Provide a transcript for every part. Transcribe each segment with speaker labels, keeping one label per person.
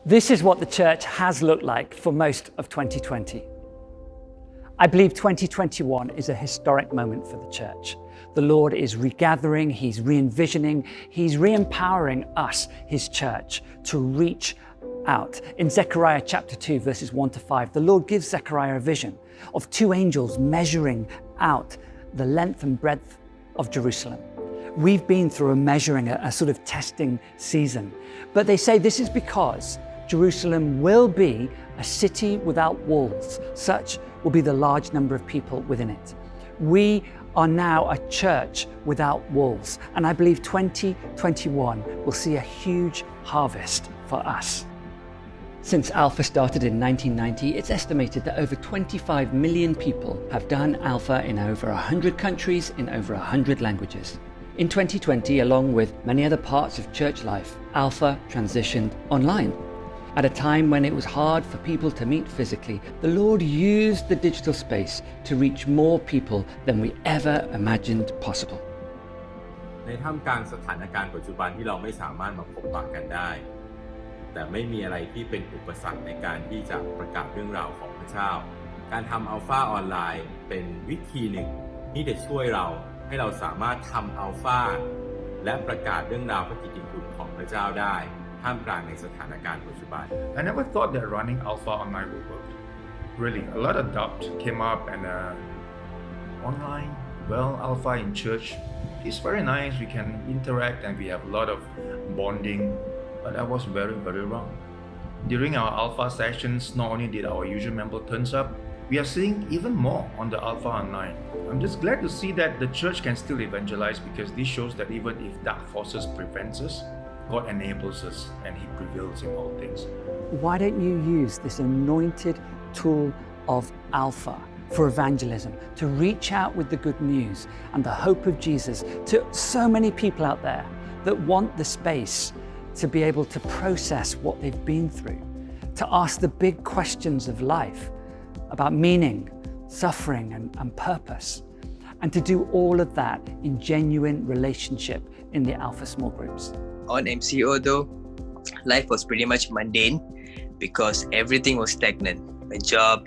Speaker 1: This is what the church has looked like for most of 2020. I believe 2021 is a historic moment for the church. The Lord is regathering, He's re-envisioning, He's re-empowering us, His church, to reach out. In Zechariah chapter 2, verses 1 to 5, the Lord gives Zechariah a vision of two angels measuring out the length and breadth of Jerusalem. We've been through a measuring, a sort of testing season, but they say this is because Jerusalem will be a city without walls. Such will be the large number of people within it. We are now a church without walls, and I believe 2021 will see a huge harvest for us. Since Alpha started in 1990, it's estimated that over 25 million people have done Alpha in over 100 countries in over 100 languages. In 2020, along with many other parts of church life, Alpha transitioned online. At a time when it was hard for people to meet physically, the Lord used the digital space to reach more people than we ever imagined possible.
Speaker 2: ในท่ามกลางสถานการณ์ปัจจุบันที่เราไม่สามารถมาพบปะกันได้แต่ไม่มีอะไรที่เป็นอุปสรรคในการที่จะประกาศเรื่องราวของพระเจ้าการทำอัลฟาออนไลน์เป็นวิธีหนึ่งที่จะช่วยเราให้เราสามารถทำอัลฟาและประกาศเรื่องราวพระกิตติคุณของพระเจ้าได้ท่ามกลางในสถานการณ์ปัจจุบัน
Speaker 3: I never thought that running Alpha online would work. Really, a lot of doubt came up and online, well, Alpha in church is very nice. We can interact and we have a lot of bonding, but I was very, very wrong. During our Alpha sessions, not only did our usual member turns up, we are seeing even more on the Alpha online. I'm just glad to see that the church can still evangelize because this shows that even if dark forces prevents us, God enables us and He prevails in all things.
Speaker 1: Why don't you use this anointed tool of Alpha for evangelism, to reach out with the good news and the hope of Jesus to so many people out there that want the space to be able to process what they've been through, to ask the big questions of life about meaning, suffering and purpose, and to do all of that in genuine relationship in the Alpha small groups.
Speaker 4: On MCO though, life was pretty much mundane because everything was stagnant. My job,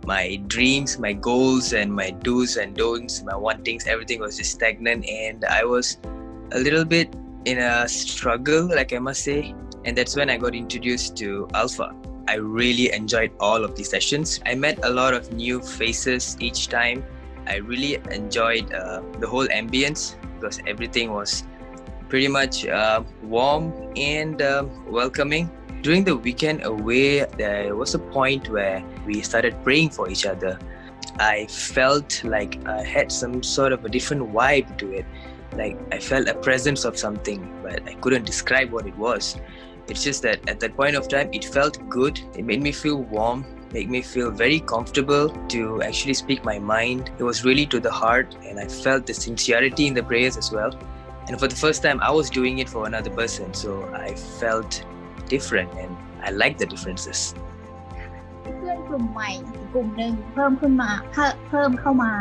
Speaker 4: my dreams, my goals, and my do's and don'ts, my wantings, everything was just stagnant, and I was a little bit in a struggle, like I must say. And that's when I got introduced to Alpha. I really enjoyed all of these sessions. I met a lot of new faces each time. I really enjoyed the whole ambience because everything was pretty much warm and welcoming. During the weekend away, there was a point where we started praying for each other. I felt like I had some sort of a different vibe to it. Like I felt a presence of something, but I couldn't describe what it was. It's just that at that point of time, it felt good. It made me feel warm, made me feel very comfortable to actually speak my mind. It was really to the heart, and I felt the sincerity in the prayers as well. And for the first time, I was doing it for another person, so I felt different, and I liked the differences.
Speaker 5: เพื่อนกลุ่มใหม่กลุ่มหนึ่งเพิ่มเข้ามา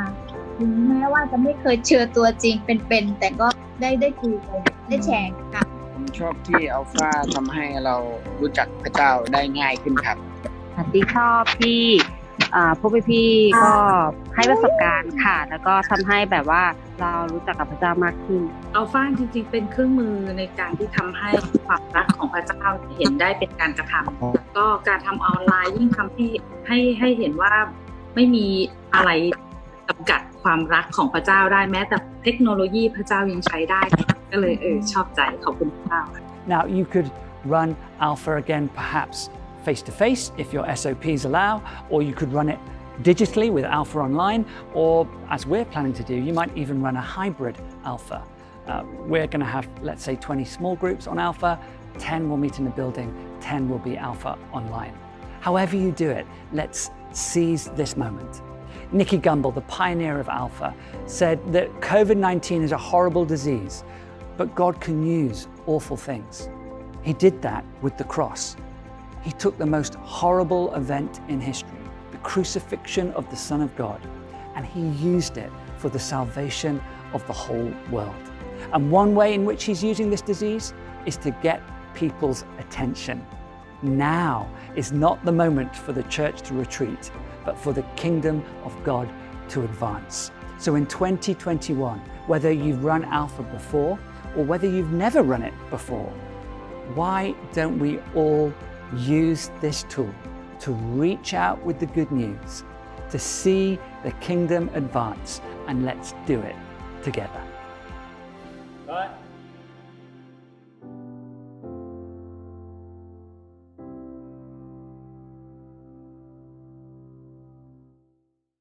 Speaker 5: ถึงแม้ว่าจะไม่เคยเจอตัวจริงเป็นแต่ก็ได้คุยกันได้แชร์กัน
Speaker 6: ผมชอบที่อัลฟาทำให้เรารู้จักพระเจ้าได้ง่ายขึ้นครับ
Speaker 7: ตีชอบที่พวกพี่ๆก็ให้ประสบการณ์ค่ะแล้วก็ทำให้แบบว่าเรารู้จักกับพระเจ้ามากขึ้น
Speaker 8: อัลฟาจริงๆเป็นเครื่องมือในการที่ทำให้ความรักของพระเจ้าเห็นได้เป็นการกระทำก็การทำออนไลน์ยิ่งทำให้เห็นว่าไม่มีอะไรจำกัดความรักของพระเจ้าได้แม้แต่เทคโนโลยีพระเจ้ายังใช้ได้ก็เลยชอบใจขอบคุณพระเจ้า
Speaker 1: Now you could run Alpha again perhaps face-to-face if your SOPs allow, or you could run it digitally with Alpha Online, or as we're planning to do, you might even run a hybrid Alpha. We're going to have, let's say, 20 small groups on Alpha, 10 will meet in the building, 10 will be Alpha Online. However you do it, let's seize this moment. Nicky Gumbel, the pioneer of Alpha, said that COVID-19 is a horrible disease, but God can use awful things. He did that with the cross. He took the most horrible event in history, the crucifixion of the Son of God, and He used it for the salvation of the whole world. And one way in which He's using this disease is to get people's attention. now is not the moment for the church to retreat, but for the kingdom of God to advance. So in 2021, whether you've run Alpha before or whether you've never run it before, why don't we all use this tool to reach out with the good news, to see the kingdom advance, and let's do it together.